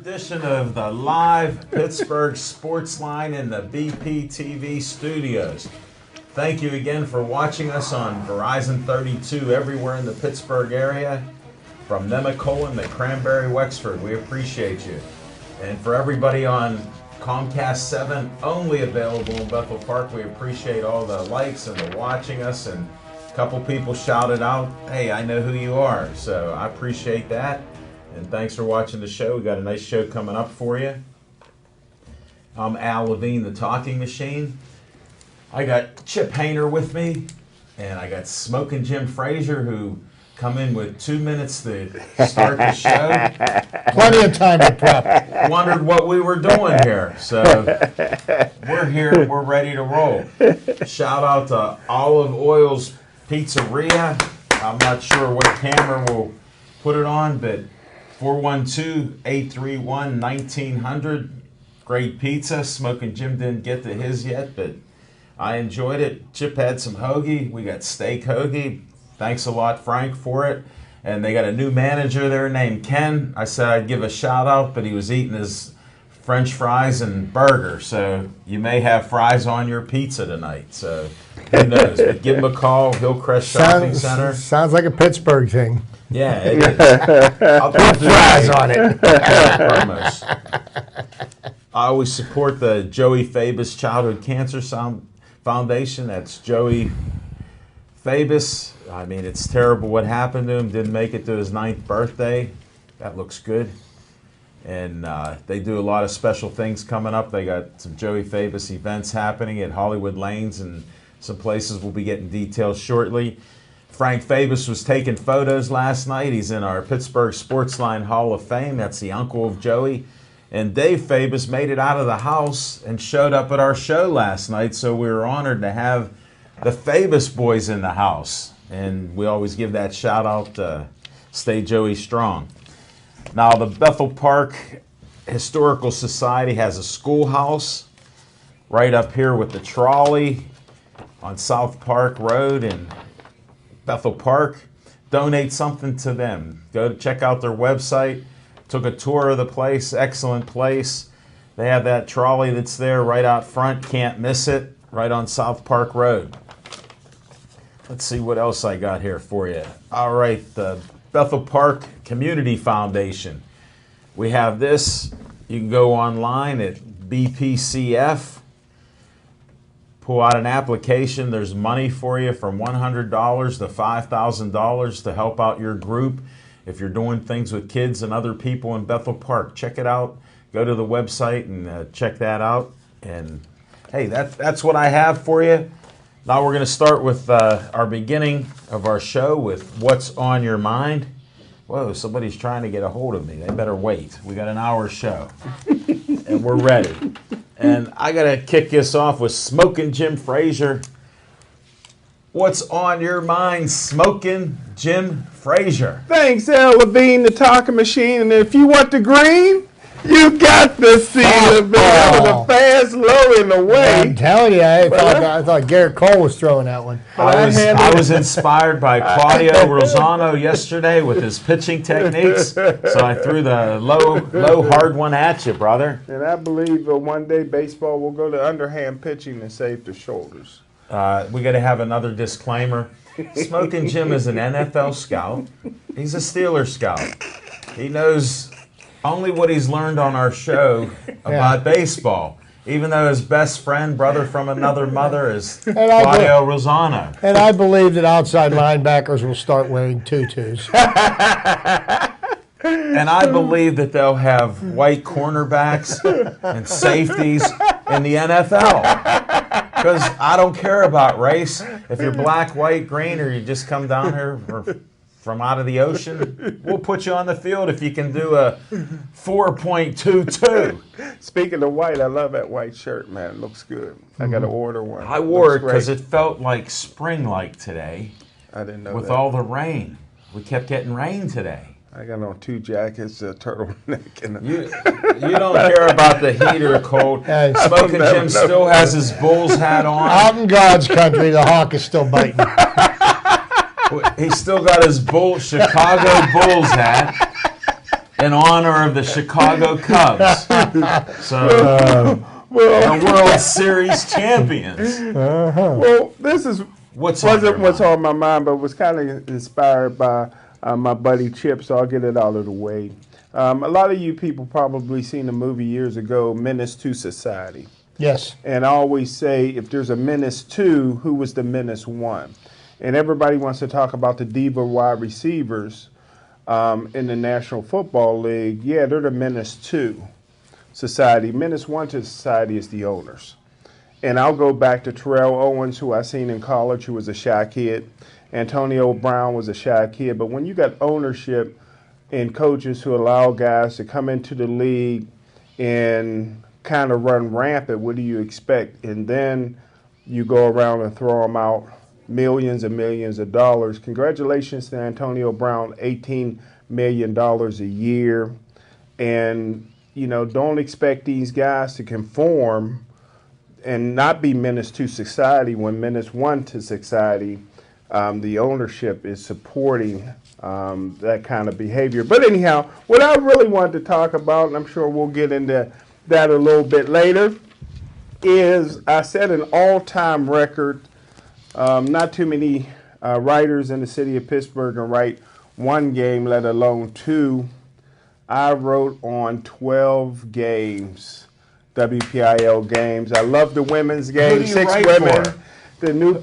edition of the live Pittsburgh Sportsline in the BPTV studios. Thank you again for watching us on Verizon 32 everywhere in the Pittsburgh area, from Nemacolin to Cranberry, Wexford. We appreciate you. And for everybody on Comcast 7, only available in Bethel Park, we appreciate all the likes and the watching us. And a couple people shouted out, "Hey, I know who you are." So I appreciate that. And thanks for watching the show. We got a nice show coming up for you. I'm Al Levine, the Talking Machine. I got Chip Hayner with me, and I got Smoking Jim Frazier, who come in with 2 minutes to start the show. Plenty of time to prep. Wondered what we were doing here. So we're here. We're ready to roll. Shout out to Olive Oil's Pizzeria. I'm not sure what camera will put it on, but 412-831-1900. Great pizza. Smoking Jim didn't get to his yet, but I enjoyed it. Chip had some hoagie. We got steak hoagie. Thanks a lot, Frank, for it. And they got a new manager there named Ken. I said I'd give a shout out, but he was eating his French fries and burger. So you may have fries on your pizza tonight. So who knows? But give him a call, Hillcrest Shopping Center. Sounds like a Pittsburgh thing. Yeah, it is. I'll put fries on it. Promos. I always support the Joey Fabus Childhood Cancer Foundation. That's Joey Fabus. I mean, it's terrible what happened to him. Didn't make it to his 9th birthday. That looks good. And they do a lot of special things coming up. They got some Joey Fabus events happening at Hollywood Lanes, and some places we'll be getting details shortly. Frank Fabus was taking photos last night. He's in our Pittsburgh Sportsline Hall of Fame. That's the uncle of Joey. And Dave Fabus made it out of the house and showed up at our show last night, so we were honored to have the Fabus boys in the house. And we always give that shout out to Stay Joey Strong. Now, the Bethel Park Historical Society has a schoolhouse right up here with the trolley on South Park Road in Bethel Park. Donate something to them. Go to check out their website. Took a tour of the place. Excellent place. They have that trolley that's there right out front. Can't miss it. Right on South Park Road. Let's see what else I got here for you. All right, the Bethel Park Community Foundation. We have this. You can go online at BPCF. Pull out an application. There's money for you from $100 to $5,000 to help out your group. If you're doing things with kids and other people in Bethel Park, check it out. Go to the website and check that out. And hey, that's what I have for you. Now we're going to start with our beginning of our show with What's on Your Mind. Whoa, somebody's trying to get a hold of me. They better wait. We got an hour show, and we're ready. And I got to kick this off with Smoking Jim Frazier. What's on your mind, Smoking Jim Frazier? Thanks, Al Levine, the Talking Machine. And if you want the green, you got to see the the fast, low, in the way. I'm telling you, I thought Garrett Cole was throwing that one. I was inspired by Claudio Rosano yesterday with his pitching techniques, so I threw the low, hard one at you, brother. And I believe one day baseball will go to underhand pitching and save the shoulders. We got to have another disclaimer. Smoking Jim is an NFL scout. He's a Steelers scout. He knows only what he's learned on our show about baseball, even though his best friend, brother from another mother, is Claudio Rosano. And I believe that outside linebackers will start wearing tutus. And I believe that they'll have white cornerbacks and safeties in the NFL. Because I don't care about race. If you're black, white, green, or you just come down here from out of the ocean, we'll put you on the field if you can do a 4.22. Speaking of white, I love that white shirt, man. It looks good. I got to order one. I wore it because it felt like spring-like today. I didn't know with that. all the rain. We kept getting rain today. I got on 2 jackets, a turtleneck, and You don't care about the heat or cold. Smoking Jim still has his Bulls hat on. Out in God's country, the hawk is still biting. He's still got his Chicago Bulls hat. in honor of the Chicago Cubs. So, the World Series champions. Well, this is wasn't what's on my mind, but was kind of inspired by my buddy Chip, so I'll get it out of the way. A lot of you people probably seen the movie years ago, Menace to Society. Yes. And I always say, if there's a Menace 2, who was the Menace 1? And everybody wants to talk about the diva wide receivers in the National Football League. Yeah, they're the Menace 2 Society. Menace 1 to Society is the owners. And I'll go back to Terrell Owens, who I seen in college, who was a shy kid. Antonio Brown was a shy kid. But when you got ownership and coaches who allow guys to come into the league and kind of run rampant, what do you expect? And then you go around and throw them out millions and millions of dollars. Congratulations to Antonio Brown, $18 million a year. And, you know, don't expect these guys to conform and not be Menace to Society when Menace 1 to Society, the ownership is supporting that kind of behavior. But anyhow, what I really wanted to talk about, and I'm sure we'll get into that a little bit later, is I set an all-time record. Not too many writers in the city of Pittsburgh can write one game, let alone two. I wrote on 12 games, WPIL games. I love the women's game, 6 women. The new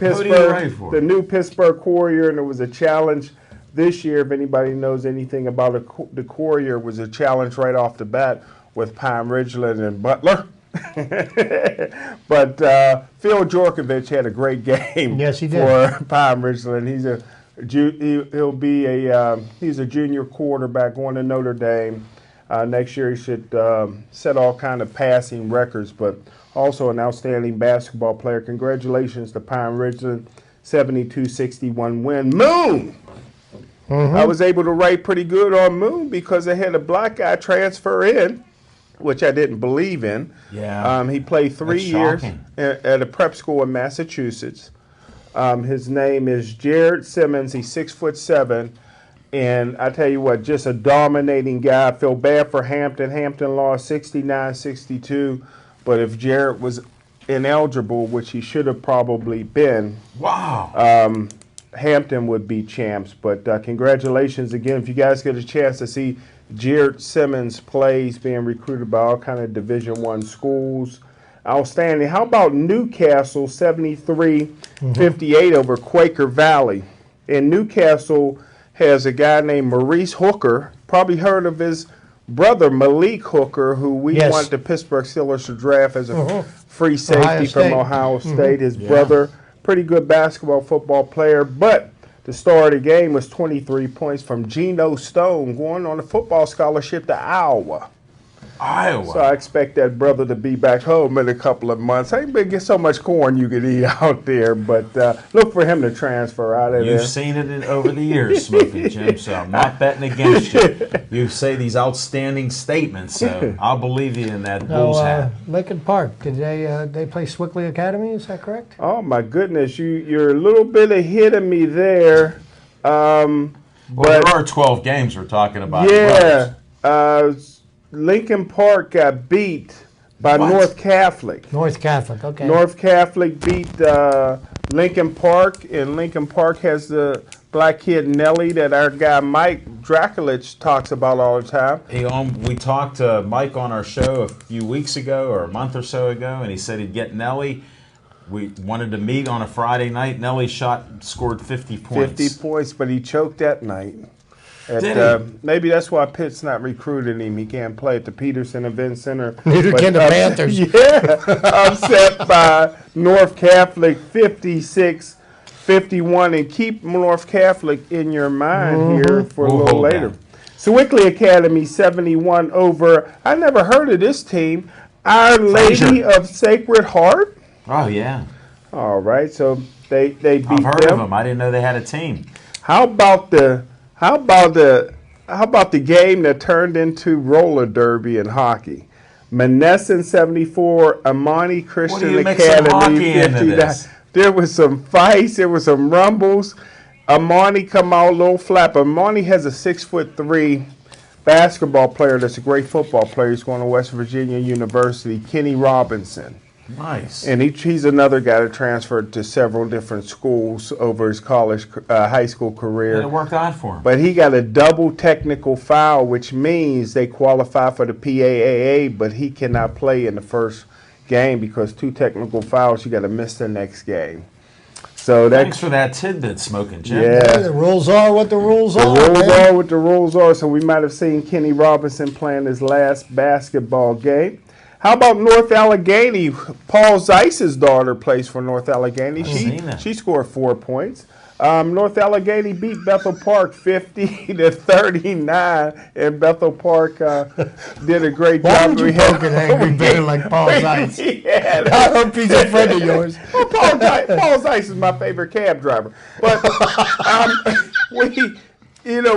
Pittsburgh Courier, and it was a challenge this year. If anybody knows anything about the Courier, was a challenge right off the bat with Pine Ridgeland and Butler. But Phil Djorkovic had a great game. Yes, he did. For Pine Ridgeland. He's a junior quarterback going to Notre Dame. Next year he should set all kind of passing records, but also an outstanding basketball player. Congratulations to Pine Ridgeland, 72-61 win. Moon! I was able to write pretty good on Moon because they had a black guy transfer in, which I didn't believe in. Yeah. He played 3 years at a prep school in Massachusetts. His name is Jared Simmons. He's 6'7", and I tell you what, just a dominating guy. I feel bad for Hampton. Hampton lost 69-62, but if Jared was ineligible, which he should have probably been, wow, Hampton would be champs. But congratulations again. If you guys get a chance to see Jared Simmons plays, being recruited by all kind of Division I schools. Outstanding. How about Newcastle, 73-58 over Quaker Valley? And Newcastle has a guy named Maurice Hooker. Probably heard of his brother, Malik Hooker, who we want the Pittsburgh Steelers to draft as a free safety from Ohio State. His brother, pretty good basketball, football player. But the star of the game was 23 points from Geno Stone, going on a football scholarship to Iowa. So I expect that brother to be back home in a couple of months. I ain't been get so much corn you could eat out there, but look for him to transfer out of there. You've seen it over the years, Smokey Jim, so I'm not betting against you. You say these outstanding statements, so I'll believe you in that Bulls hat. Lincoln Park, did they play Swickley Academy? Is that correct? Oh my goodness, you're a little bit ahead of me there. Well, there are 12 games we're talking about. Yeah. Lincoln Park got beat by North Catholic. North Catholic, okay. North Catholic beat Lincoln Park, and Lincoln Park has the black kid Nelly that our guy Mike Drakulich talks about all the time. We talked to Mike on our show a few weeks ago or a month or so ago, and he said he'd get Nelly. We wanted to meet on a Friday night. Nelly scored 50 points. 50 points, but he choked that night. Maybe that's why Pitt's not recruiting him. He can't play at the Peterson Event Center. Neither can the Panthers. Upset by North Catholic 56-51. And keep North Catholic in your mind here for a little later. Swickley Academy 71 over, I never heard of this team, Our Lady of Sacred Heart. Oh, yeah. All right, so they beat them. I've heard of them. I didn't know they had a team. How about the game that turned into roller derby in hockey? Monessen 74, Amani Christian Academy 59. There was some fights, there was some rumbles. Amani come out a little flap. Amani has a 6'3" basketball player that's a great football player. He's going to West Virginia University, Kenny Robinson. Nice. And he's another guy that transferred to several different schools over his high school career. And it worked out for him. But he got a double technical foul, which means they qualify for the PAAA, but he cannot play in the first game because 2 technical fouls, you got to miss the next game. So thanks for that tidbit, Smoking Jim. Yeah. The rules are what the rules are. The rules man. are what the rules are. So we might have seen Kenny Robinson playing his last basketball game. How about North Allegheny? Paul Zeiss's daughter plays for North Allegheny. She scored 4 points. North Allegheny beat Bethel Park 50-39, and Bethel Park did a great Why job. would you poke an angry bear like Paul Zeiss? I hope he's a friend of yours. Well, Paul Zeiss is my favorite cab driver. But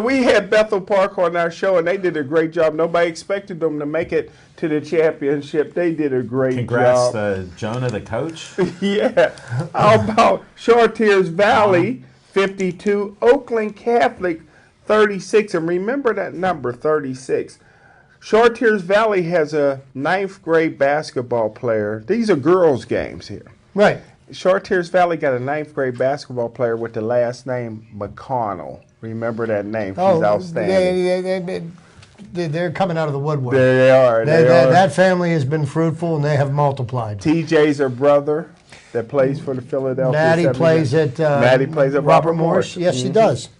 we had Bethel Park on our show, and they did a great job. Nobody expected them to make it to the championship. They did a great job. Congrats to Jonah, the coach. Yeah. How about Chartiers Valley, 52, Oakland Catholic, 36. And remember that number, 36. Chartiers Valley has a 9th grade basketball player. These are girls' games here. Right. Chartiers Valley got a 9th grade basketball player with the last name McConnell. Remember that name. She's outstanding. They're coming out of the woodwork. They are. That family has been fruitful, and they have multiplied. TJ's her brother that plays for the Philadelphia. Maddie plays at Robert Morris. Yes, she does.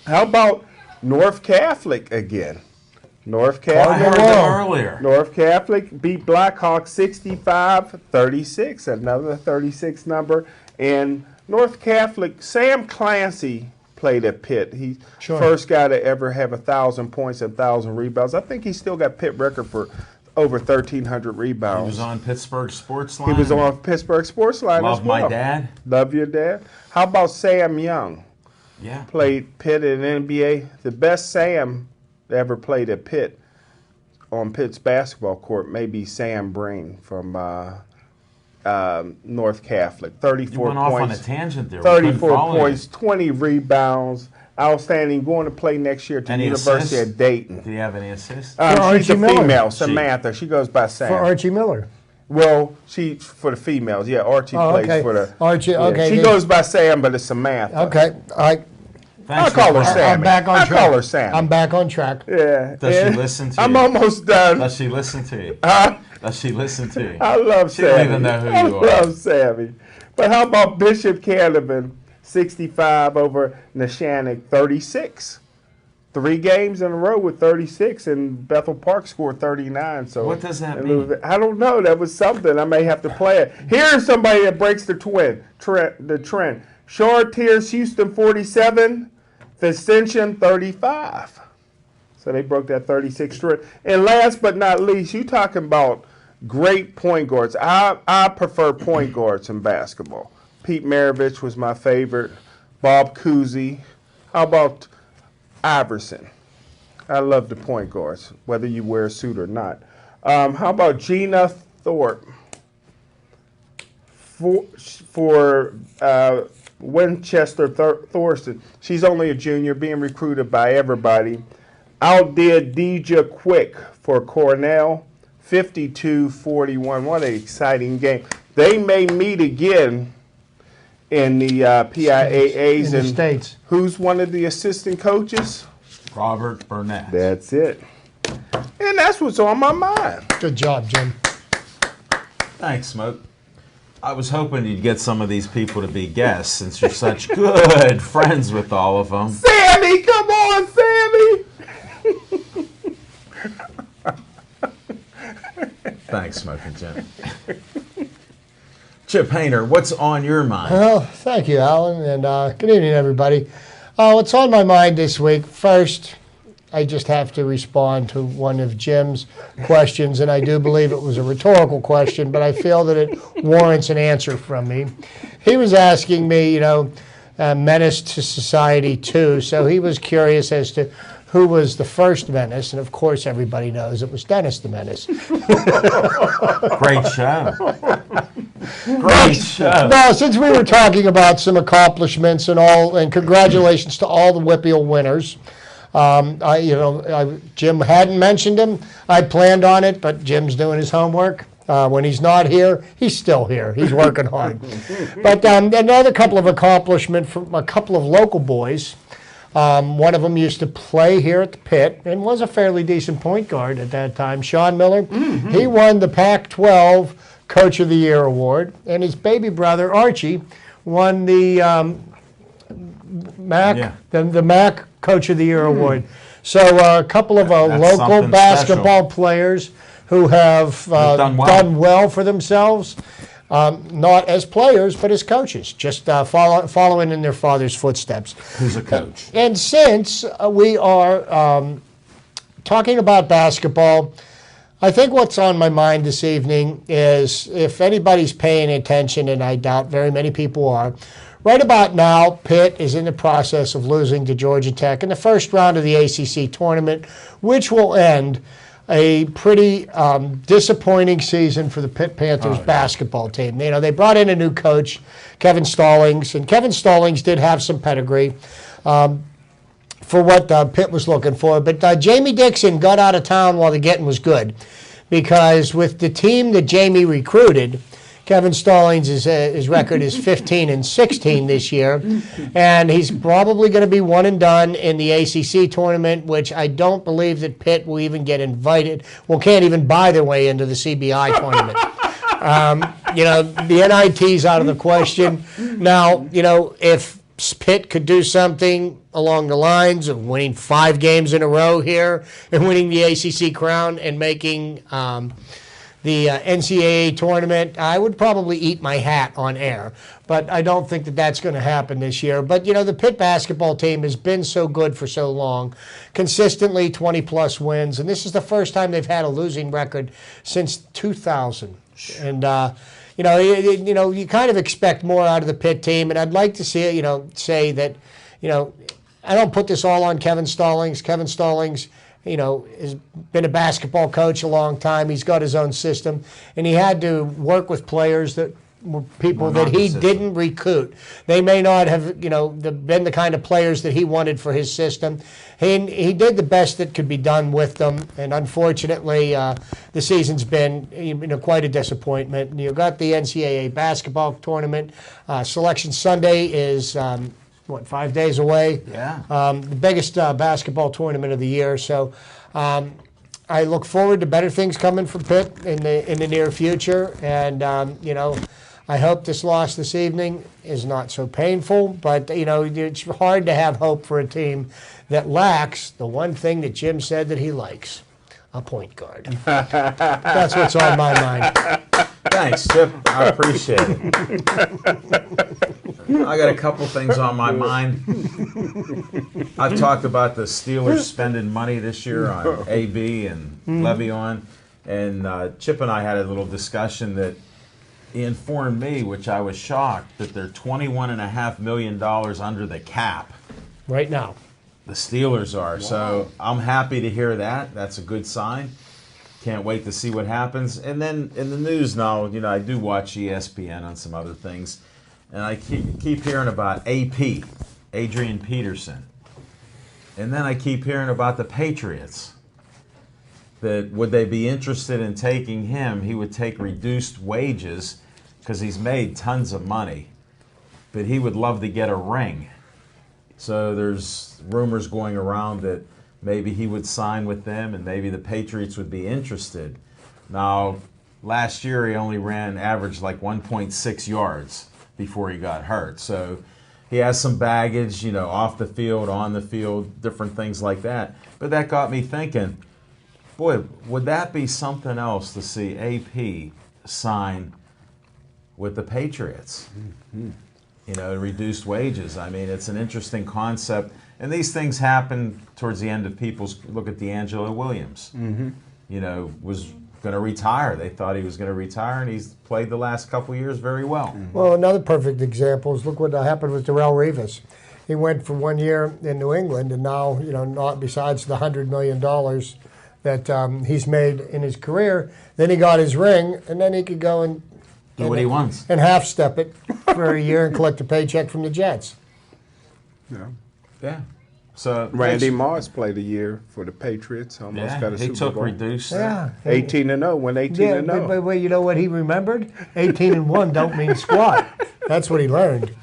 How about North Catholic again? North I heard Catholic. them earlier. North Catholic beat Blackhawk 65-36, another 36 number. And North Catholic, Sam Clancy played at Pitt. He's first guy to ever have 1,000 points and 1,000 rebounds. I think he still got Pitt record for over 1,300 rebounds. He was on Pittsburgh Sportsline. He was on Pittsburgh Sportsline as well. Love my dad. Love your dad. How about Sam Young? Yeah. Played Pitt in the NBA. The best Sam that ever played at Pitt on Pitt's basketball court may be Sam Breen from North Catholic. 34 You went points. off on a tangent there. 34 points, 20 rebounds. Outstanding. Going to play next year to the University of Dayton. Do you have any assists? She's a female, Samantha. She goes by Sam. For Archie Miller. Well, for the females. Yeah, Archie plays for the... Archie, okay. She goes by Sam, but it's Samantha. Okay, all right. I'll call her Sam. I'm back on track. I'll call her Sam. I'm back on track. Yeah. Does she listen to you? I'm almost done. Does she listen to you? Does she listen to you? I love Sammy. She don't even know who you are. I love Sammy. But how about Bishop Canavan, 65 over Neshannock, 36. 3 games in a row with 36, and Bethel Park scored 39. So what does that mean? I don't know. That was something. I may have to play it. Here's somebody that breaks the trend. Chartiers Houston, 47. Ascension, 35. So they broke that 36 trend. And last but not least, you talking about great point guards. I prefer point guards in basketball. Pete Maravich was my favorite. Bob Cousy. How about Iverson? I love the point guards, whether you wear a suit or not. How about Gina Thorpe for Winchester Thorson? She's only a junior, being recruited by everybody. Outdid Deja Quick for Cornell, 52-41. What an exciting game. They may meet again in the PIAAs. In the States. Who's one of the assistant coaches? Robert Burnett. That's it. And that's what's on my mind. Good job, Jim. Thanks, Smoke. I was hoping you'd get some of these people to be guests since you're such good friends with all of them. Sammy, come on, Sammy! Thanks, Smoking Jim. Chip Hayner, what's on your mind? Well, thank you, Alan, and good evening, everybody. What's on my mind this week? First, I just have to respond to one of Jim's questions, and I do believe it was a rhetorical question, but I feel that it warrants an answer from me. He was asking me, Menace to Society 2, so he was curious as to who was the first Menace, and of course everybody knows it was Dennis the Menace. Great show. Great show. Now, since we were talking about some accomplishments and congratulations to all the Whippeal winners, Jim hadn't mentioned him. I planned on it, but Jim's doing his homework. When he's not here, he's still here. He's working hard. But another couple of accomplishments from a couple of local boys. One of them used to play here at the Pitt and was a fairly decent point guard at that time. Sean Miller, he won the Pac-12 Coach of the Year award, and his baby brother Archie won the the MAC Coach of the Year award. So a couple of local basketball players who have done well for themselves. Not as players, but as coaches, just following in their father's footsteps. Who's a coach? And since we are talking about basketball, I think what's on my mind this evening is, if anybody's paying attention, and I doubt very many people are, right about now, Pitt is in the process of losing to Georgia Tech in the first round of the ACC tournament, which will end a pretty disappointing season for the Pitt Panthers basketball team. You know, they brought in a new coach, Kevin Stallings, and Kevin Stallings did have some pedigree for what Pitt was looking for. But Jamie Dixon got out of town while the getting was good, because with the team that Jamie recruited, Kevin Stallings, his record is 15-16 this year, and he's probably going to be one and done in the ACC tournament, which I don't believe that Pitt will even get invited. Well, can't even buy their way into the CBI tournament. The NIT's out of the question. Now, if Pitt could do something along the lines of winning 5 games in a row here and winning the ACC crown and making the NCAA tournament, I would probably eat my hat on air. But I don't think that that's going to happen this year. But, the Pitt basketball team has been so good for so long, consistently 20-plus wins. And this is the first time they've had a losing record since 2000. And, you kind of expect more out of the Pitt team. And I'd like to see it, say that, I don't put this all on Kevin Stallings. Kevin Stallings, has been a basketball coach a long time. He's got his own system, and he had to work with players that were people that he didn't recruit. They may not have, been the kind of players that he wanted for his system. He did the best that could be done with them, and unfortunately, the season's been quite a disappointment. You've got the NCAA basketball tournament. Selection Sunday is 5 days away? Yeah. The biggest basketball tournament of the year. So I look forward to better things coming from Pitt in the near future. And, I hope this loss this evening is not so painful. But, it's hard to have hope for a team that lacks the one thing that Jim said that he likes, a point guard. That's what's on my mind. Thanks, Chip. I appreciate it. I got a couple things on my mind. I've talked about the Steelers spending money this year on AB and Le'Veon, and Chip and I had a little discussion that he informed me, which I was shocked, that they're $21.5 million under the cap. Right now. The Steelers are. Wow. So I'm happy to hear that. That's a good sign. Can't wait to see what happens. And then in the news now, I do watch ESPN on some other things, and I keep hearing about AP, Adrian Peterson. And then I keep hearing about the Patriots, that would they be interested in taking him? He would take reduced wages because he's made tons of money, but he would love to get a ring. So there's rumors going around that maybe he would sign with them and maybe the Patriots would be interested. Now, last year he only averaged like 1.6 yards before he got hurt. So he has some baggage, off the field, on the field, different things like that. But that got me thinking, boy, would that be something else to see AP sign with the Patriots? Mm-hmm. Reduced wages. I mean, it's an interesting concept. And these things happen towards the end of people's, look at D'Angelo Williams. Mm-hmm. Was going to retire. They thought he was going to retire, and he's played the last couple of years very well. Mm-hmm. Well, another perfect example is look what happened with Darrelle Revis. He went for 1 year in New England, and now, not besides the $100 million that he's made in his career, then he got his ring, and then he could go and do what he wants. And half-step it for a year and collect a paycheck from the Jets. Yeah. Yeah. So Randy Moss played a year for the Patriots. Almost got a he Super took Bowl. reduced. Yeah. 18-0, went 18-0. But you know what he remembered? 18-1 don't mean squat. That's what he learned.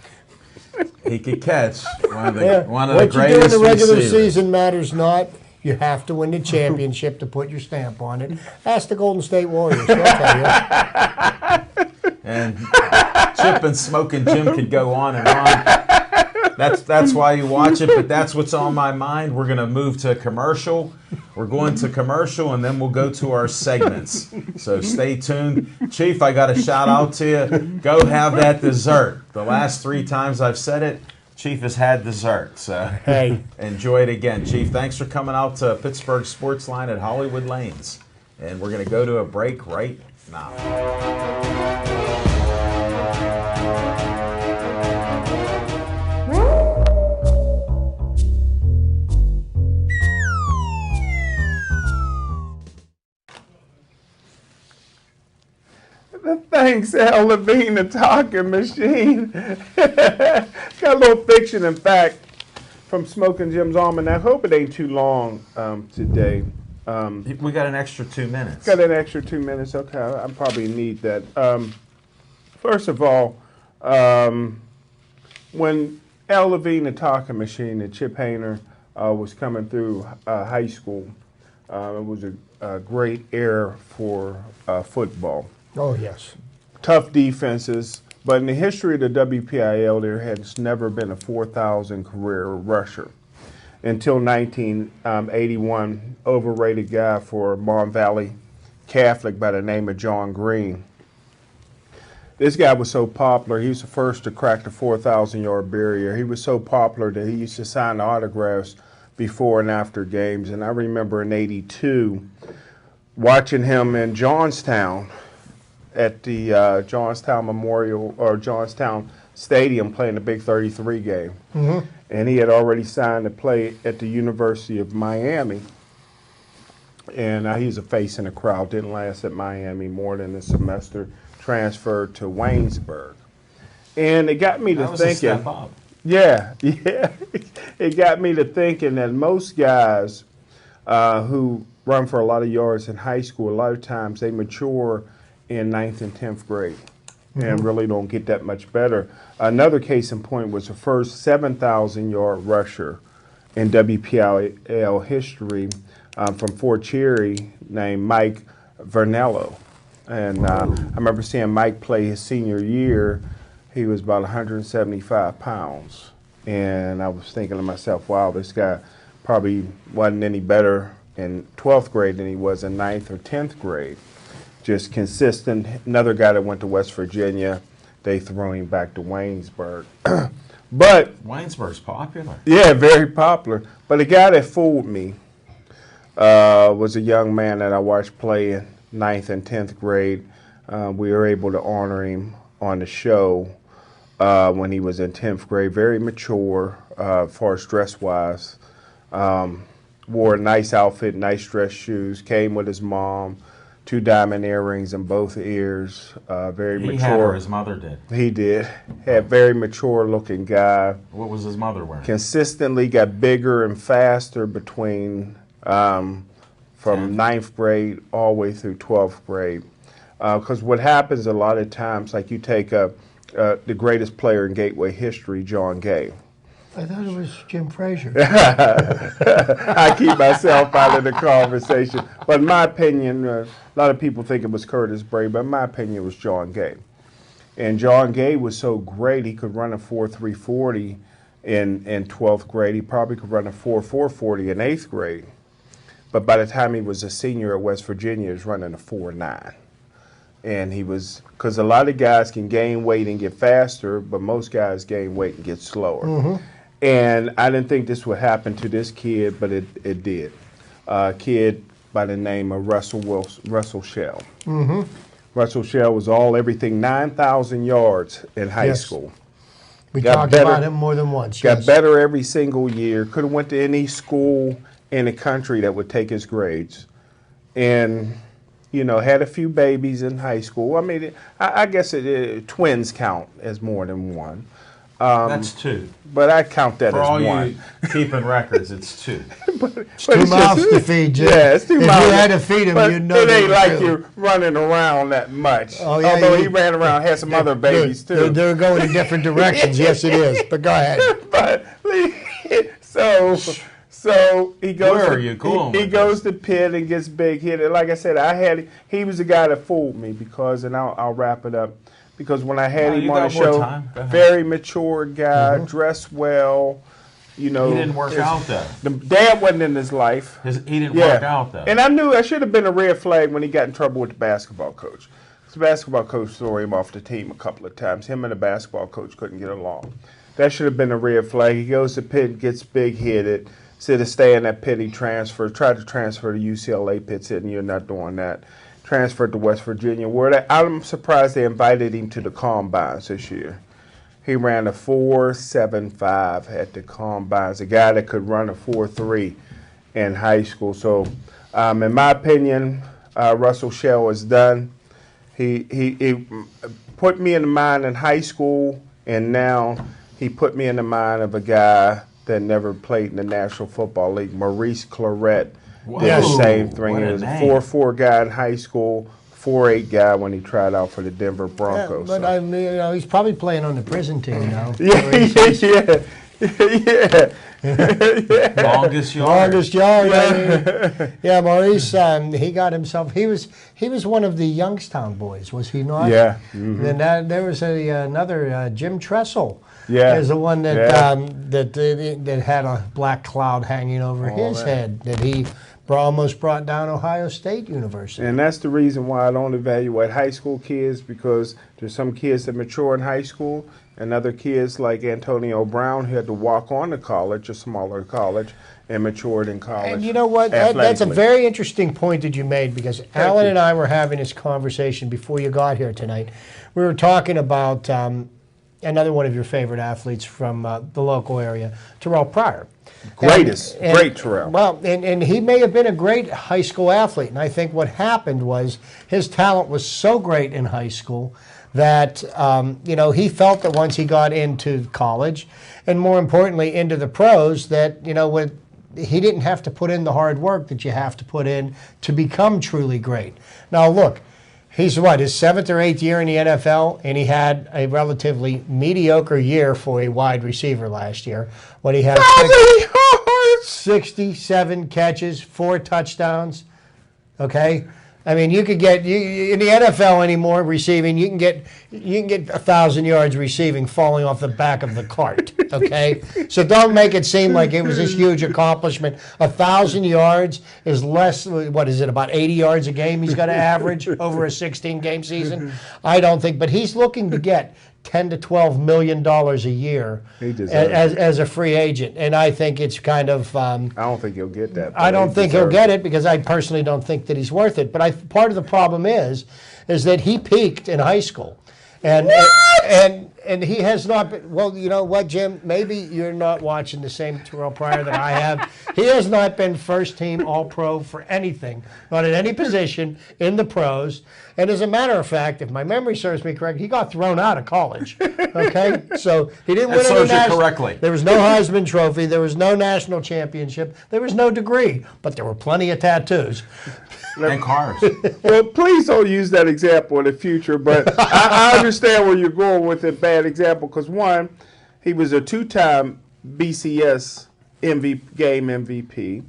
He could catch one of the What you do in greatest the regular receivers. season matters not. You have to win the championship to put your stamp on it. Ask the Golden State Warriors. They'll tell you. And Chip and Smoking Jim could go on and on. That's why you watch it, but that's what's on my mind. We're going to move to commercial. We're going to commercial, and then we'll go to our segments. So stay tuned. Chief, I got a shout out to you. Go have that dessert. The last 3 times I've said it, Chief has had dessert. So Hey. enjoy it again. Chief, thanks for coming out to Pittsburgh Sportsline at Hollywood Lanes. And we're going to go to a break right now. Thanks, Al Levine, the talking machine. Got a little fiction and fact from Smoking Jim's Almanac. I hope it ain't too long today. We got an extra 2 minutes. Got an extra 2 minutes. Okay, I probably need that. First of all, when Al Levine, the talking machine, and Chip Hayner was coming through high school, it was a great era for football. Oh, yes. Tough defenses, but in the history of the WPIL, there has never been a 4,000 career rusher. Until 1981, overrated guy for Mon Valley Catholic by the name of John Green. This guy was so popular, he was the first to crack the 4,000-yard barrier. He was so popular that he used to sign autographs before and after games. And I remember in '82 watching him in Johnstown at the Johnstown Memorial or Johnstown Stadium playing the Big 33 game. Mm-hmm. And he had already signed to play at the University of Miami. And he was a face in the crowd, didn't last at Miami more than a semester, transferred to Waynesburg. And it got me to That was a step thinking. up. Yeah. It got me to thinking that most guys who run for a lot of yards in high school, a lot of times they mature in 9th and 10th grade and really don't get that much better. Another case in point was the first 7,000-yard rusher in WPIL history from Fort Cherry named Mike Vernello. And I remember seeing Mike play his senior year. He was about 175 pounds. And I was thinking to myself, wow, this guy probably wasn't any better in 12th grade than he was in 9th or 10th grade. Just consistent. Another guy that went to West Virginia, they threw him back to Waynesburg. But Waynesburg's popular. yeah, very popular. But a guy that fooled me was a young man that I watched play in 9th and 10th grade. We were able to honor him on the show when he was in 10th grade. Very mature as far as dress-wise. Wore a nice outfit, nice dress shoes, came with his mom. 2 diamond earrings in both ears. Very mature. He had or his mother did. He did. Had very mature looking guy. What was his mother wearing? Consistently got bigger and faster between from 9th grade all the way through 12th grade. Because what happens a lot of times, like you take the greatest player in Gateway history, John Gay. I thought it was Jim Frazier. I keep myself out of the conversation. But in my opinion, a lot of people think it was Curtis Bray, but in my opinion, it was John Gay. And John Gay was so great, he could run a 4.340 in 12th grade. He probably could run a 4.440 in 8th grade. But by the time he was a senior at West Virginia, he was running a 4.9. And he was, because a lot of guys can gain weight and get faster, but most guys gain weight and get slower. Mm-hmm. And I didn't think this would happen to this kid, but it did. A kid by the name of Russell Shell. Mm-hmm. Russell Shell was everything 9,000 yards in high school. We talked about him more than once. Got better every single year. Could have went to any school in the country that would take his grades. And, you know, had a few babies in high school. I mean, I guess twins count as more than one. That's 2. But I count that For as all 1. you keeping records, it's 2. It's 2 mouths to feed, Jim. Yeah, it's 2 if mouths. you had to feed him, But you'd know it ain't they were like 2. you're running around that much. Oh, yeah, Although he ran around, had some other babies too. They're going in different directions. Yes, it is. But go ahead. But so he goes. Where are you going He with goes to Pitt and gets big hit. And like I said, he was the guy that fooled me because, and I'll wrap it up. Because when I had him on the show, very mature guy, dressed well, you know. He didn't work out though. The dad wasn't in his life. He didn't work out though. And I knew I should have been a red flag when he got in trouble with the basketball coach. The basketball coach threw him off the team a couple of times. Him and the basketball coach couldn't get along. That should have been a red flag. He goes to Pitt, gets big headed. Instead of staying at Pitt, he tried to transfer to UCLA. Pitt said, "You're not doing that." Transferred to West Virginia, where I'm surprised they invited him to the Combines this year. He ran a 4.75 at the Combines, a guy that could run a 4.3 in high school. So, in my opinion, Russell Shell is done. He put me in the mind in high school, and now he put me in the mind of a guy that never played in the National Football League, Maurice Clarett. Did the same thing. He was a 4.4 guy in hie school, 4.8 guy when he tried out for the Denver Broncos. But I mean, he's probably playing on the prison team now. Longest yard. Longest yard. Yeah, Maurice. He got himself. He was one of the Youngstown boys, was he not? Yeah. Mm-hmm. And there was another Jim Tressel. Yeah. Is the one that that had a black cloud hanging over his head that he almost brought down Ohio State University. And that's the reason why I don't evaluate high school kids, because there's some kids that mature in high school and other kids like Antonio Brown who had to walk on to college, a smaller college, and matured in college. And you know what? That's a very interesting point that you made, because Alan and I were having this conversation before you got here tonight. We were talking about another one of your favorite athletes from the local area, Terrell Pryor. Great Terrell. Well, and he may have been a great high school athlete. And I think what happened was his talent was so great in high school that, he felt that once he got into college, and more importantly into the pros, that, he didn't have to put in the hard work that you have to put in to become truly great. Now, look, he's his 7th or 8th year in the NFL, and he had a relatively mediocre year for a wide receiver last year when he had 67 catches, 4 touchdowns. Okay? I mean, you could get in the NFL anymore receiving. You can get 1,000 yards receiving falling off the back of the cart. Okay, so don't make it seem like it was this huge accomplishment. 1,000 yards is less. What is it? About 80 yards a game he's got to average over a 16-game season. I don't think, but he's looking to get $10 to $12 million a year as a free agent, and I think it's kind of. I don't think he'll get that. I don't think he'll get it, because I personally don't think that he's worth it. But part of the problem is that he peaked in high school, and he has not been. Well, you know what, Jim? Maybe you're not watching the same Terrell Pryor that I have. He has not been first team All-Pro for anything, not at any position in the pros. And as a matter of fact, if my memory serves me correct, he got thrown out of college. Okay, so he didn't win any correctly. There was no Heisman Trophy. There was no national championship. There was no degree, but there were plenty of tattoos. And cars. Well, please don't use that example in the future, but I understand where you're going with a bad example, because one, he was a 2-time BCS game MVP.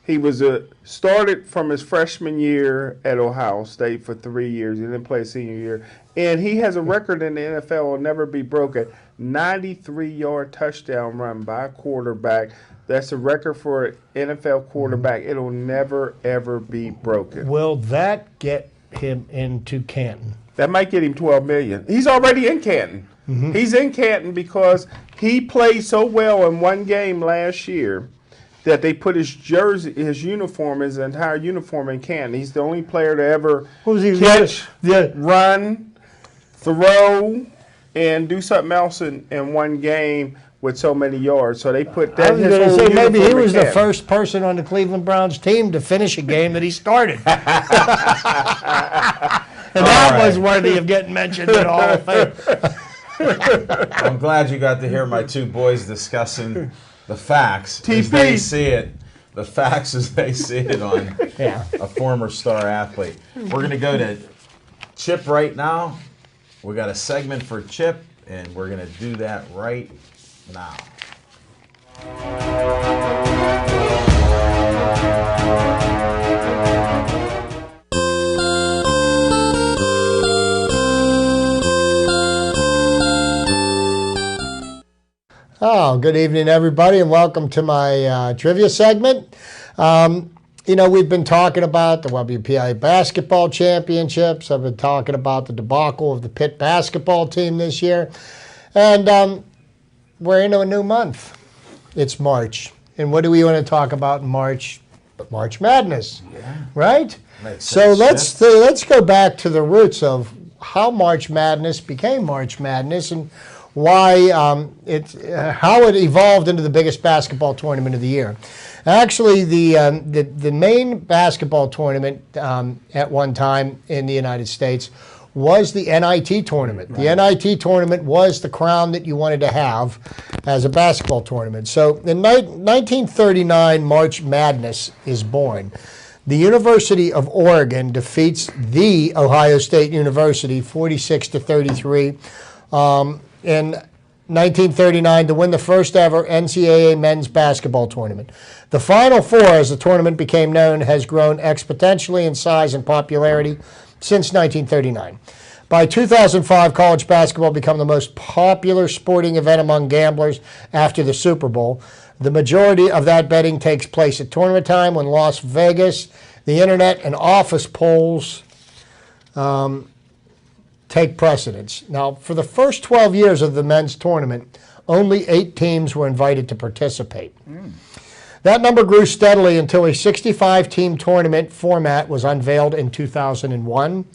He was started from his freshman year at Ohio State for 3 years. He didn't play senior year. And he has a record in the NFL will never be broken. 93-yard touchdown run by a quarterback. That's a record for an NFL quarterback. It'll never, ever be broken. Will that get him into Canton? That might get him $12 million. He's already in Canton. Mm-hmm. He's in Canton because he played so well in one game last year that they put his jersey, his uniform, his entire uniform in Canton. He's the only player to ever catch, run, throw, and do something else in one game with so many yards. So they put that. I was going to say maybe he was the first person on the Cleveland Browns team to finish a game that he started. And that was worthy of getting mentioned in the Hall of Fame. I'm glad you got to hear my two boys discussing the facts as TP. they see it. The facts as they see it on Yeah. a former star athlete. We're going to go to Chip right now. We got a segment for Chip, and we're going to do that right now. Oh, good evening, everybody, and welcome to my trivia segment. We've been talking about the WPI basketball championships. I've been talking about the debacle of the Pitt basketball team this year. And we're into a new month. It's March. And what do we want to talk about in March? March Madness, right? Makes So sense, let's go back to the roots of how March Madness became March Madness and why how it evolved into the biggest basketball tournament of the year. Actually, the main basketball tournament at one time in the United States was the NIT tournament. Right. The NIT tournament was the crown that you wanted to have as a basketball tournament. So in 1939, March Madness is born. The University of Oregon defeats the Ohio State University 46-33. In 1939 to win the first ever NCAA men's basketball tournament. The Final Four, as the tournament became known, has grown exponentially in size and popularity since 1939. By 2005, college basketball became the most popular sporting event among gamblers after the Super Bowl. The majority of that betting takes place at tournament time when Las Vegas, the internet, and office polls take precedence. Now, for the first 12 years of the men's tournament, only 8 teams were invited to participate. That number grew steadily until a 65-team tournament format was unveiled in 2001.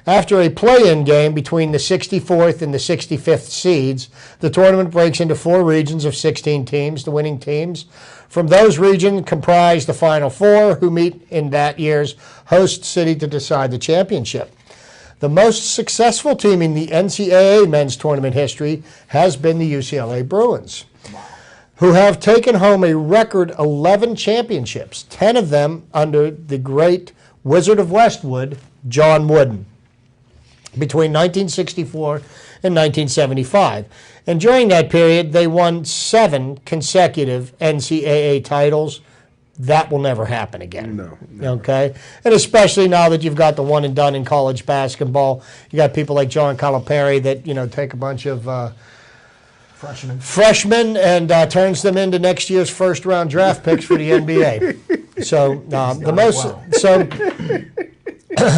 After a play-in game between the 64th and the 65th seeds, the tournament breaks into 4 regions of 16 teams. The winning teams from those regions comprise the Final Four, who meet in that year's host city to decide the championship. The most successful team in the NCAA men's tournament history has been the UCLA Bruins, who have taken home a record 11 championships, 10 of them under the great Wizard of Westwood, John Wooden, between 1964 and 1975. And during that period, they won 7 consecutive NCAA titles. That will never happen again. No. Never. Okay? And especially now that you've got the one and done in college basketball. You got people like John Calipari that, take a bunch of freshmen and turns them into next year's first-round draft picks for the NBA. So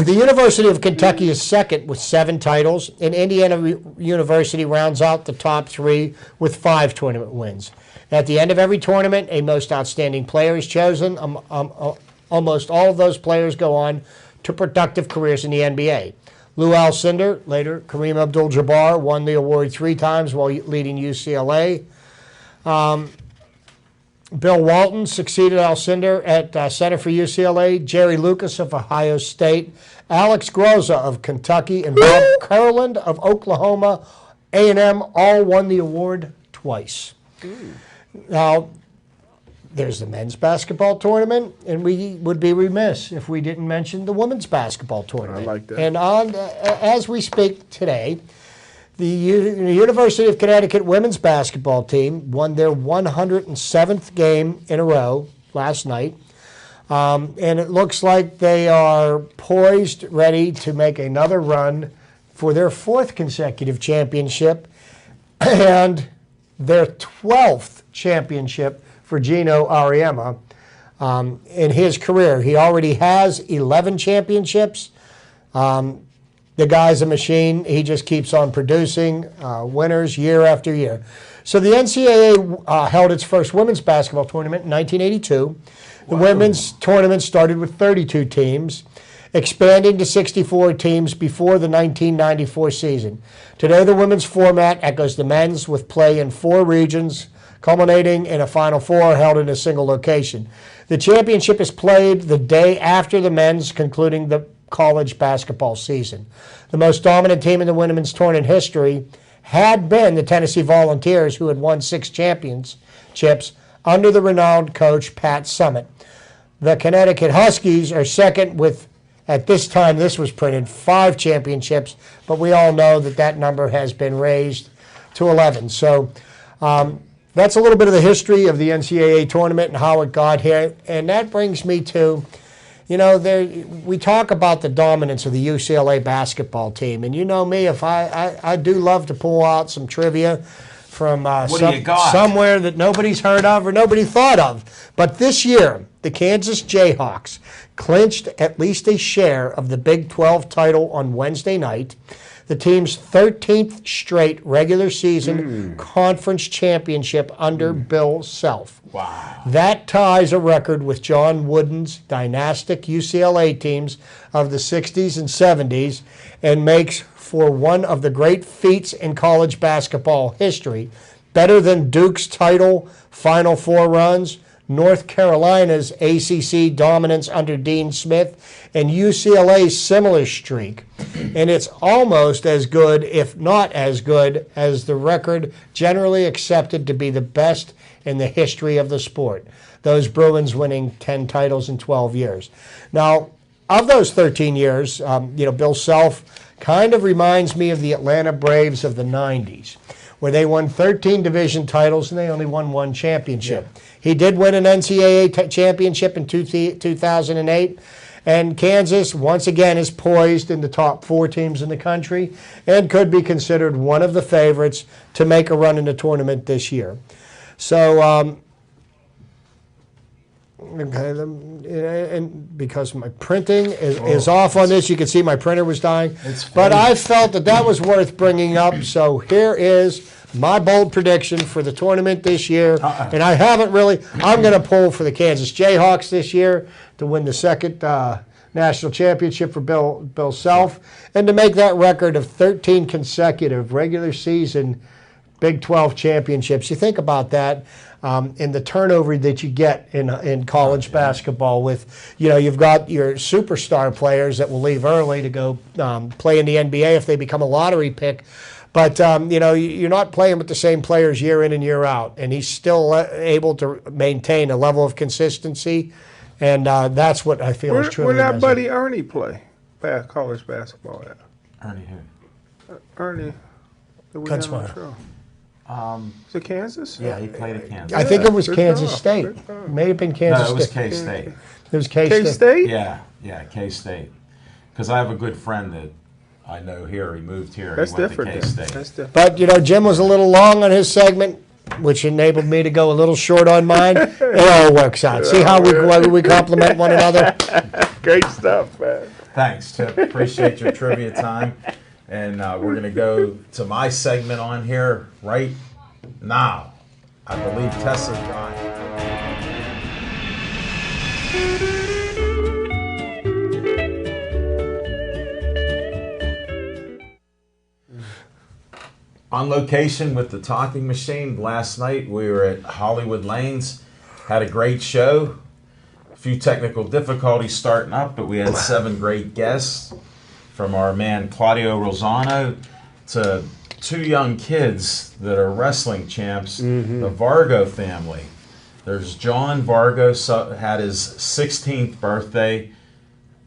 the University of Kentucky is second with 7 titles, and Indiana University rounds out the top 3 with 5 tournament wins. At the end of every tournament, a most outstanding player is chosen. Almost all of those players go on to productive careers in the NBA. Lou Alcindor, later Kareem Abdul-Jabbar, won the award 3 times while leading UCLA. Bill Walton succeeded Alcindor at center for UCLA. Jerry Lucas of Ohio State, Alex Groza of Kentucky, and Bob Curland of Oklahoma A&M all won the award twice. Now, there's the men's basketball tournament, and we would be remiss if we didn't mention the women's basketball tournament. I like that. And as we speak today, the University of Connecticut women's basketball team won their 107th game in a row last night. And it looks like they are poised, ready to make another run for their 4th consecutive championship and their 12th championship for Gino Auriemma in his career. He already has 11 championships. The guy's a machine. He just keeps on producing winners year after year. So the NCAA held its first women's basketball tournament in 1982. The women's tournament started with 32 teams, expanding to 64 teams before the 1994 season. Today, the women's format echoes the men's with play in 4 regions, culminating in a Final Four held in a single location. The championship is played the day after the men's, concluding the college basketball season. The most dominant team in the women's tournament history had been the Tennessee Volunteers, who had won 6 championships under the renowned coach Pat Summitt. The Connecticut Huskies are second with, at this time this was printed, 5 championships, but we all know that that number has been raised to 11. So that's a little bit of the history of the NCAA tournament and how it got here. And that brings me to, we talk about the dominance of the UCLA basketball team. And you know me, if I do love to pull out some trivia from somewhere that nobody's heard of or nobody thought of. But this year, the Kansas Jayhawks clinched at least a share of the Big 12 title on Wednesday night, the team's 13th straight regular season conference championship under Bill Self. Wow. That ties a record with John Wooden's dynastic UCLA teams of the 60s and 70s and makes for one of the great feats in college basketball history, better than Duke's title Final Four runs, North Carolina's ACC dominance under Dean Smith, and UCLA's similar streak. And it's almost as good, if not as good, as the record generally accepted to be the best in the history of the sport. Those Bruins winning 10 titles in 12 years. Now, of those 13 years, Bill Self kind of reminds me of the Atlanta Braves of the 90s, where they won 13 division titles and they only won 1 championship. Yeah. He did win an NCAA championship in 2008, and Kansas, once again, is poised in the top 4 teams in the country and could be considered one of the favorites to make a run in the tournament this year. So, and because my printing is off on this, you can see my printer was dying. But I felt that was worth bringing up, so here is my bold prediction for the tournament this year. And I haven't really, I'm going to pull for the Kansas Jayhawks this year to win the 2nd national championship for Bill Self, and to make that record of 13 consecutive regular season Big 12 championships. You think about that. In the turnover that you get in college basketball with, you've got your superstar players that will leave early to go play in the NBA if they become a lottery pick. But, you're not playing with the same players year in and year out. And he's still able to maintain a level of consistency. And that's what I feel is truly. Where that buddy Ernie play college basketball at? Ernie who? Ernie. Kunzmeyer. Is it Kansas? Yeah, he played at Kansas. I think it was Kansas State. It may have been Kansas State. No, it was K-State. It was K-State. K-State? Yeah, K-State. Because I have a good friend that I know here. He moved here. That's he went different. to K-State. That's different. But, Jim was a little long on his segment, which enabled me to go a little short on mine. It all works out. See how we compliment one another? Great stuff, man. Thanks, Tip. Appreciate your trivia time. And we're going to go to my segment on here right now. I believe Tessa's trying. On location with the Talking Machine last night, we were at Hollywood Lanes, had a great show. A few technical difficulties starting up, but we had 7 great guests, from our man Claudio Rosano to 2 young kids that are wrestling champs, the Vargo family. There's John Vargo, had his 16th birthday,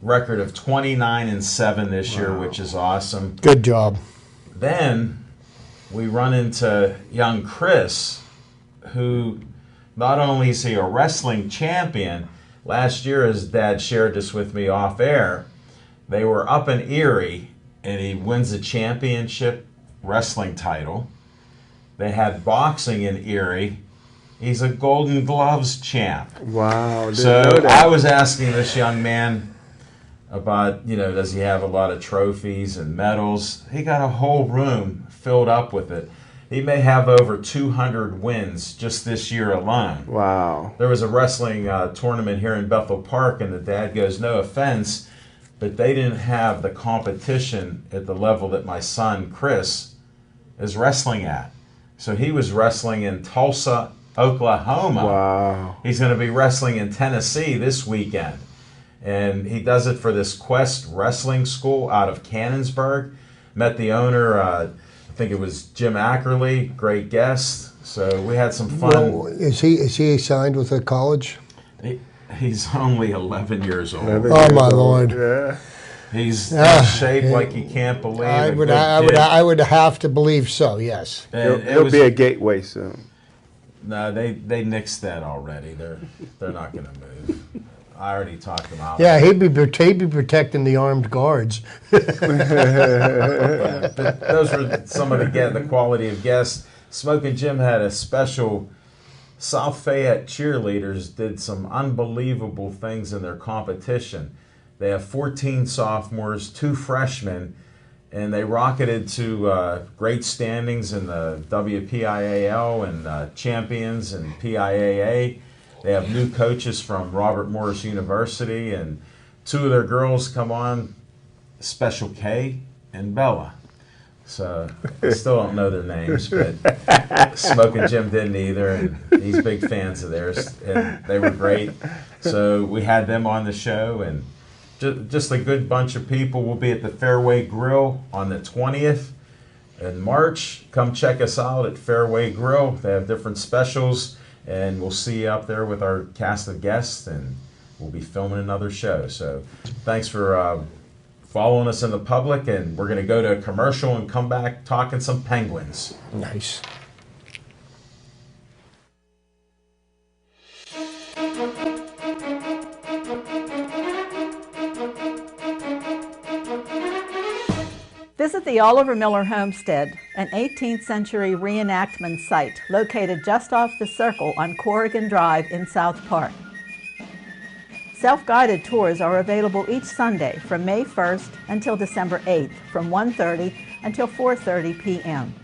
record of 29-7 this year, which is awesome. Good job. Then we run into young Chris, who not only is he a wrestling champion, last year his dad shared this with me off air. They were up in Erie, and he wins a championship wrestling title. They had boxing in Erie. He's a Golden Gloves champ. Wow. So I was asking this young man about, does he have a lot of trophies and medals? He got a whole room filled up with it. He may have over 200 wins just this year alone. Wow. There was a wrestling tournament here in Bethel Park, and the dad goes, no offense, but they didn't have the competition at the level that my son, Chris, is wrestling at. So he was wrestling in Tulsa, Oklahoma. Wow. He's going to be wrestling in Tennessee this weekend. And he does it for this Quest Wrestling School out of Cannonsburg. Met the owner, think it was Jim Ackerley, great guest. So we had some fun. Well, is he signed with a college? He's only 11 years old. Oh my Lord! Yeah. He's in shape like you can't believe. I would have to believe so. Yes. He'll be a gateway soon. No, they nixed that already. They're not going to move. I already talked them out. Yeah, he'd be protecting the armed guards. Yeah, but those were some of the quality of guests. Smoking Jim had a special. South Fayette cheerleaders did some unbelievable things in their competition. They have 14 sophomores, 2 freshmen, and they rocketed to great standings in the WPIAL and champions and PIAA. They have new coaches from Robert Morris University, and 2 of their girls come on, Special K and Bella. So I still don't know their names, but Smoking Jim didn't either, and he's big fans of theirs, and they were great. So we had them on the show, and just a good bunch of people. We'll be at the Fairway Grill on the 20th in March. Come check us out at Fairway Grill. They have different specials, and we'll see you up there with our cast of guests, and we'll be filming another show. So thanks for following us in the public, and we're going to go to a commercial and come back talking some Penguins. Nice. Visit the Oliver Miller Homestead, an 18th century reenactment site located just off the circle on Corrigan Drive in South Park. Self-guided tours are available each Sunday from May 1st until December 8th from 1:30 until 4:30 p.m.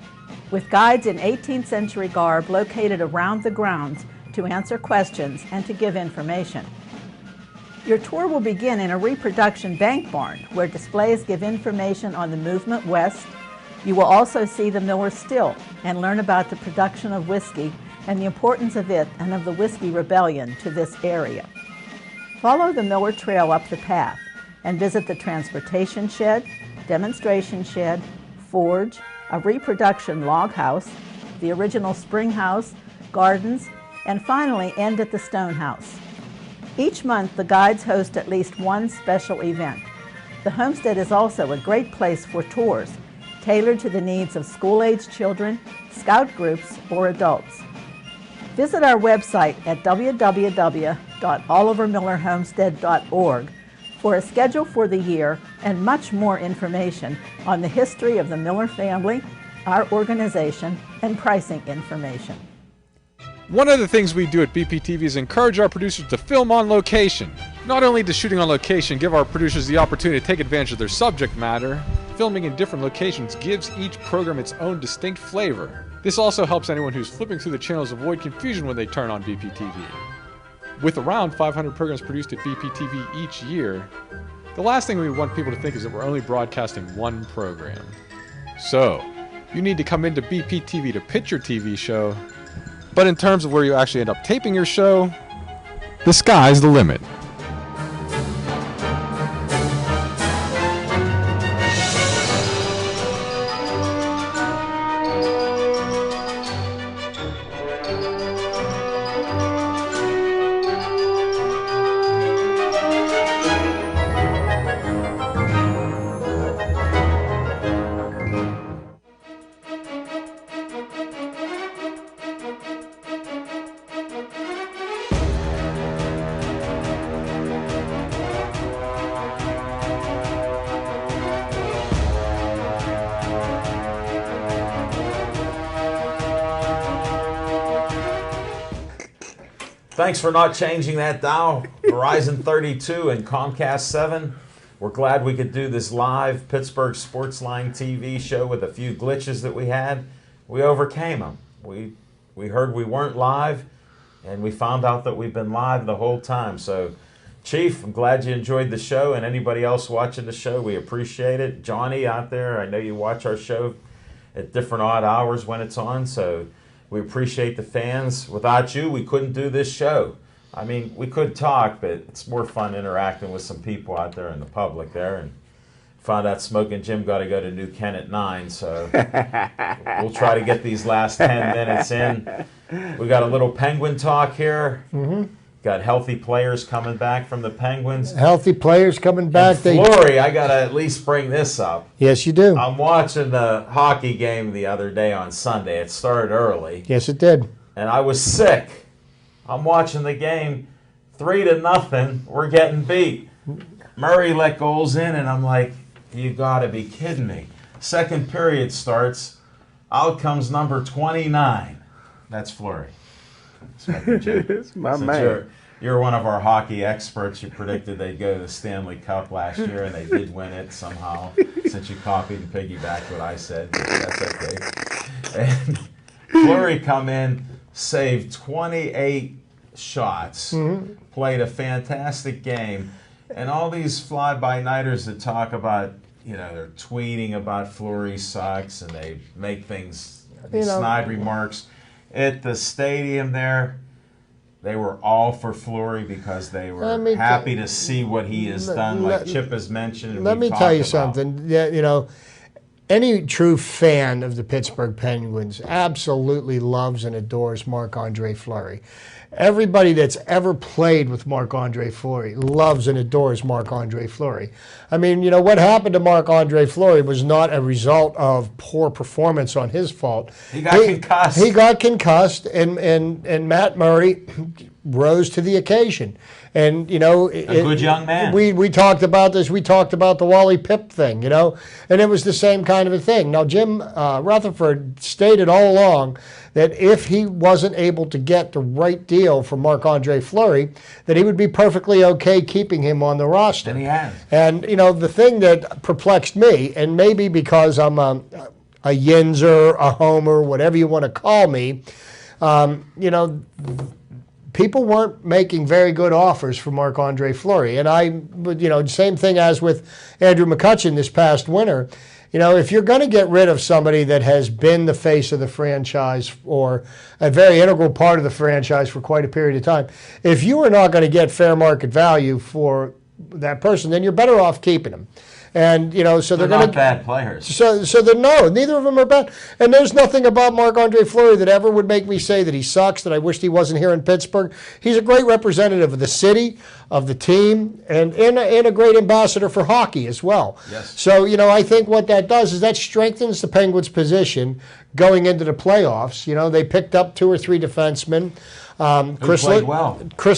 with guides in 18th century garb located around the grounds to answer questions and to give information. Your tour will begin in a reproduction bank barn where displays give information on the movement west. You will also see the Miller Still and learn about the production of whiskey and the importance of it and of the Whiskey Rebellion to this area. Follow the Miller Trail up the path and visit the transportation shed, demonstration shed, forge, a reproduction log house, the original spring house, gardens, and finally end at the stone house. Each month, the guides host at least one special event. The homestead is also a great place for tours, tailored to the needs of school-age children, scout groups, or adults. Visit our website at www.olivermillerhomestead.org for a schedule for the year and much more information on the history of the Miller family, our organization, and pricing information. One of the things we do at BPTV is encourage our producers to film on location. Not only does shooting on location give our producers the opportunity to take advantage of their subject matter, filming in different locations gives each program its own distinct flavor. This also helps anyone who's flipping through the channels avoid confusion when they turn on BPTV. With around 500 programs produced at BPTV each year, the last thing we want people to think is that we're only broadcasting one program. So, you need to come into BPTV to pitch your TV show, but in terms of where you actually end up taping your show, the sky's the limit. Thanks for not changing that dial. Verizon 32 and Comcast 7. We're glad we could do this live Pittsburgh Sportsline TV show with a few glitches that we had. We overcame them. We heard we weren't live, and we found out that we've been live the whole time. So, Chief, I'm glad you enjoyed the show, and anybody else watching the show, we appreciate it. Johnny out there, I know you watch our show at different odd hours when it's on, so we appreciate the fans. Without you, we couldn't do this show. I mean, we could talk, but it's more fun interacting with some people out there in the public there. And Found out Smoking Jim got to go to New Kent at 9, so we'll try to get these last 10 minutes in. We got a little Penguin talk here. Got healthy players coming back from the Penguins. Healthy players coming back. And Fleury, I got to at least bring this up. Yes, you do. I'm watching the hockey game the other day on Sunday. It started early. Yes, it did. And I was sick. I'm watching the game, 3-0. We're getting beat. Murray let goals in, and I'm like, you got to be kidding me. Second period starts. Out comes number 29. That's Fleury. It's my man. You're one of our hockey experts. You predicted they'd go to the Stanley Cup last year, and they did win it somehow, since you copied and piggybacked what I said. That's okay. And Fleury come in, saved 28 shots, played a fantastic game, and all these fly-by-nighters that talk about, they're tweeting about Fleury sucks, and they make things, snide remarks. At the stadium there, they were all for Fleury because they were happy to see what he has done, like Chip has mentioned. Let me tell you something. Any true fan of the Pittsburgh Penguins absolutely loves and adores Marc-Andre Fleury. Everybody that's ever played with Marc-Andre Fleury loves and adores Marc-Andre Fleury. I mean, what happened to Marc-Andre Fleury was not a result of poor performance on his fault. He got concussed. He got concussed, and Matt Murray rose to the occasion. And, a good young man. We talked about this. We talked about the Wally Pipp thing, and it was the same kind of a thing. Now, Jim Rutherford stated all along that if he wasn't able to get the right deal for Marc-Andre Fleury, that he would be perfectly okay keeping him on the roster. And he has. And, the thing that perplexed me, and maybe because I'm a Yinzer, a homer, whatever you want to call me, people weren't making very good offers for Marc-Andre Fleury. And same thing as with Andrew McCutchen this past winter. If you're going to get rid of somebody that has been the face of the franchise or a very integral part of the franchise for quite a period of time, if you are not going to get fair market value for that person, then you're better off keeping them. And, so they're not bad players. So no, neither of them are bad. And there's nothing about Marc-Andre Fleury that ever would make me say that he sucks, that I wished he wasn't here in Pittsburgh. He's a great representative of the city, of the team, and a great ambassador for hockey as well. Yes. So, I think what that does is that strengthens the Penguins' position going into the playoffs. They picked up 2 or 3 defensemen. Chris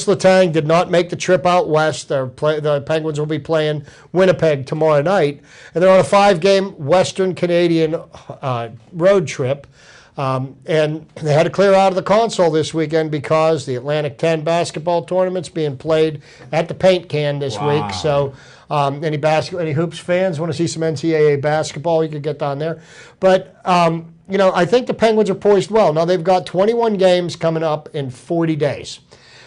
Letang did not make the trip out west. The Penguins will be playing Winnipeg tomorrow night, and they're on a 5-game Western Canadian road trip. And they had to clear out of the console this weekend because the Atlantic 10 basketball tournament's being played at the Paint Can this week. So any Hoops fans want to see some NCAA basketball, you could get down there. But I think the Penguins are poised well. Now, they've got 21 games coming up in 40 days.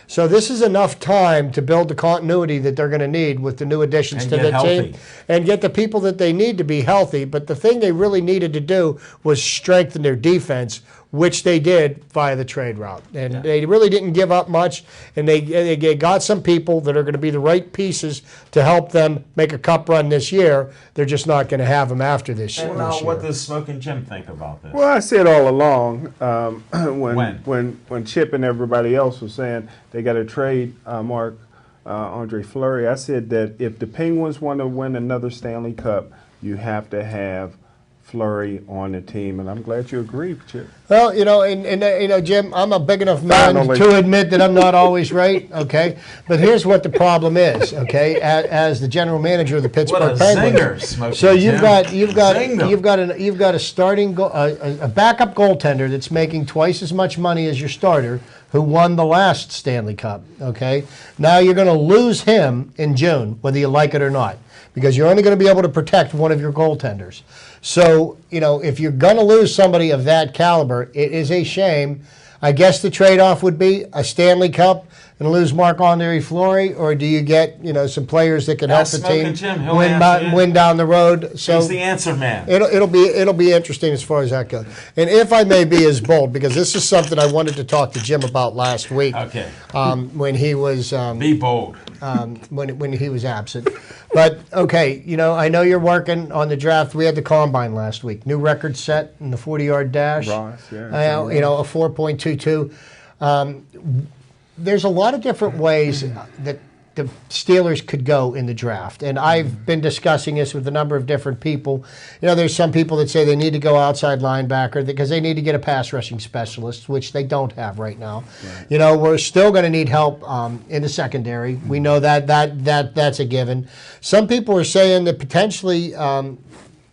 So this is enough time to build the continuity that they're going to need with the new additions to the team and get the people that they need to be healthy. But the thing they really needed to do was strengthen their defense, which they did via the trade route. And they really didn't give up much, and they got some people that are going to be the right pieces to help them make a cup run this year. They're just not going to have them after this year. And now, what does Smoking Jim think about this? Well, I said all along when Chip and everybody else was saying they got to trade Marc-Andre Fleury, I said that if the Penguins want to win another Stanley Cup, you have to have Fleury on the team, and I'm glad you agree, Chip. Well, Jim, I'm a big enough man to admit that I'm not always right, okay? But here's what the problem is, okay? As the general manager of the Pittsburgh Penguins, so you've got a starting a backup goaltender that's making twice as much money as your starter, who won the last Stanley Cup, okay? Now you're going to lose him in June, whether you like it or not, because you're only going to be able to protect one of your goaltenders. So, if you're going to lose somebody of that caliber, it is a shame. I guess the trade-off would be a Stanley Cup and lose Marc-Andre Fleury, or do you get some players that can help the team Jim, he'll win down the road? So he's the answer man. It'll be interesting as far as that goes. And if I may be as bold, because this is something I wanted to talk to Jim about last week. Okay. When he was Be bold. when he was absent. But okay, I know you're working on the draft. We had the combine last week. New record set in the 40-yard dash. Ross, yeah. A 4.22. There's a lot of different ways that the Steelers could go in the draft. And I've been discussing this with a number of different people. There's some people that say they need to go outside linebacker because they need to get a pass rushing specialist, which they don't have right now. Right. We're still going to need help in the secondary. We know that's a given. Some people are saying that potentially,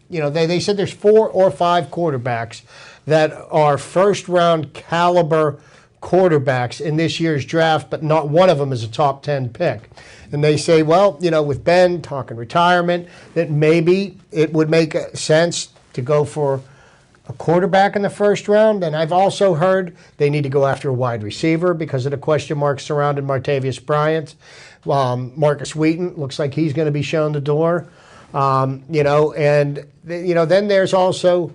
they said there's 4 or 5 quarterbacks that are first-round caliber quarterbacks in this year's draft, but not one of them is a top 10 pick. And they say, well, with Ben talking retirement, that maybe it would make sense to go for a quarterback in the first round. And I've also heard they need to go after a wide receiver because of the question marks surrounding Martavis Bryant. Marcus Wheaton looks like he's going to be shown the door. Then there's also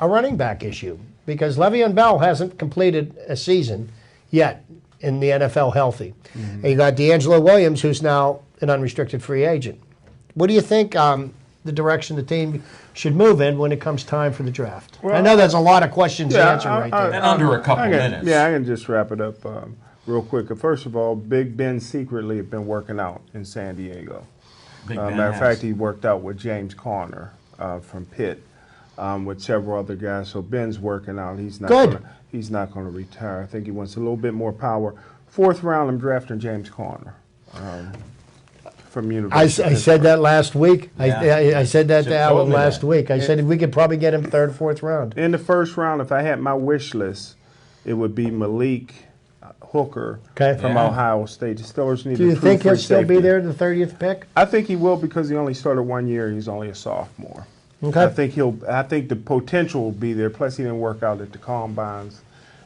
a running back issue, because Le'Veon Bell hasn't completed a season yet in the NFL healthy. Mm-hmm. And you got D'Angelo Williams, who's now an unrestricted free agent. What do you think the direction the team should move in when it comes time for the draft? Well, I know there's a lot of questions to answer right there. And under a couple minutes. Yeah, I can just wrap it up real quick. First of all, Big Ben secretly had been working out in San Diego. Matter of fact, he worked out with James Conner from Pitt. With several other guys, so Ben's working out. He's not going to retire. I think he wants a little bit more power. 4th round, I'm drafting James Conner from University. I said that last week. Yeah. I said that to Alan last week. I said we could probably get him 3rd, 4th round. In the 1st round, if I had my wish list, it would be Malik Hooker from Ohio State. The Steelers need. Do you think he'll still be there, the 30th pick? I think he will, because he only started 1 year. He's only a sophomore. Okay. I think the potential will be there. Plus, he didn't work out at the combines,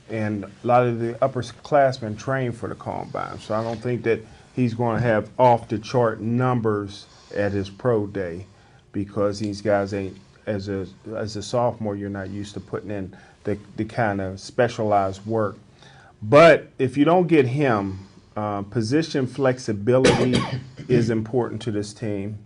and a lot of the upperclassmen train for the combines. So I don't think that he's going to have off the chart numbers at his pro day, because these guys ain't as a sophomore. You're not used to putting in the kind of specialized work. But if you don't get him, position flexibility is important to this team.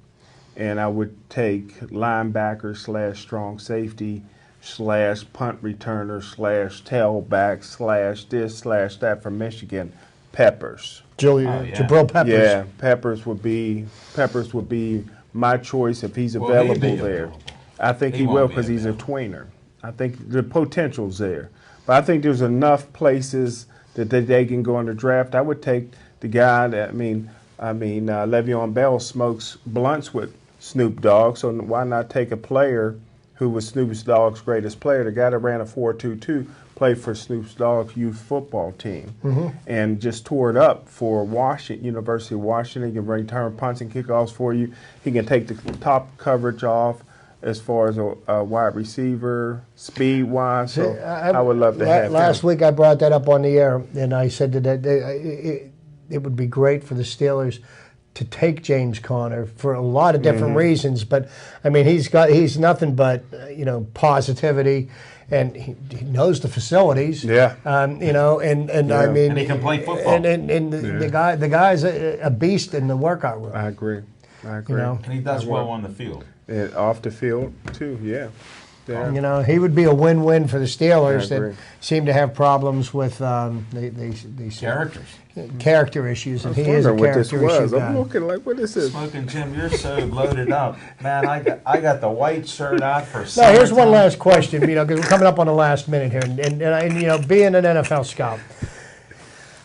And I would take linebacker / strong safety / punt returner / tailback / this / that from Michigan, Peppers. Jabril Peppers. Yeah, Peppers would be my choice if he's available there. I think he will, because he's a tweener. I think the potential's there. But I think there's enough places that they can go in the draft. I would take the guy that, Le'Veon Bell smokes blunts with Snoop Dogg, so why not take a player who was Snoop Dogg's greatest player, the guy that ran a 4.22, played for Snoop Dogg's youth football team, and just tore it up for Washington, University of Washington. He can return punts and kickoffs for you. He can take the top coverage off as far as a wide receiver, speed-wise. So I would love to have him. Last week I brought that up on the air, and I said that it would be great for the Steelers to take James Conner for a lot of different reasons, but he's nothing but positivity, and he knows the facilities. Yeah. And he can play football. And the guy's a beast in the workout room. I agree. And he does well on the field. And off the field too. Yeah. He would be a win-win for the Steelers that seem to have problems with character issues, and he is a character issue guy. I'm looking like, what is this? Smoking Jim, you're so loaded up, man. I got the white shirt out for. Now, here's one last question, because we're coming up on the last minute here, and being an NFL scout,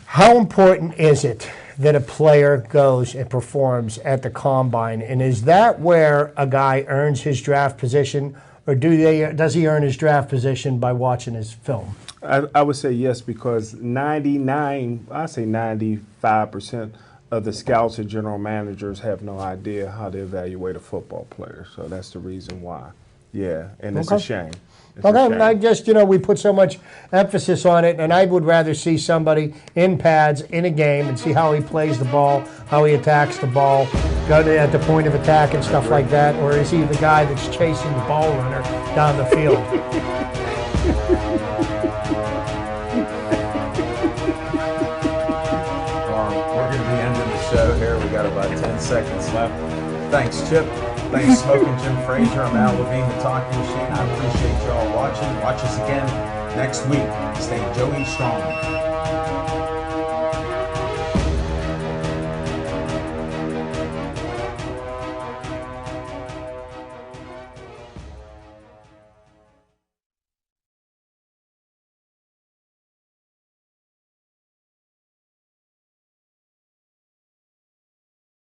how important is it that a player goes and performs at the combine, and is that where a guy earns his draft position? Or does he earn his draft position by watching his film? I would say yes, because 95% of the scouts and general managers have no idea how to evaluate a football player. So that's the reason why. Yeah, and it's a shame. It's a Okay, shame. I just, we put so much emphasis on it, and I would rather see somebody in pads in a game and see how he plays the ball, how he attacks the ball, at the point of attack and stuff like that, or is he the guy that's chasing the ball runner down the field? We're going to be ending the show here. We got about 10 seconds left. Thanks, Chip. Thanks, Smoking Jim Frazier. I'm Al Levine, the Talking Machine. I appreciate you all watching. Watch us again next week. Stay Joey strong.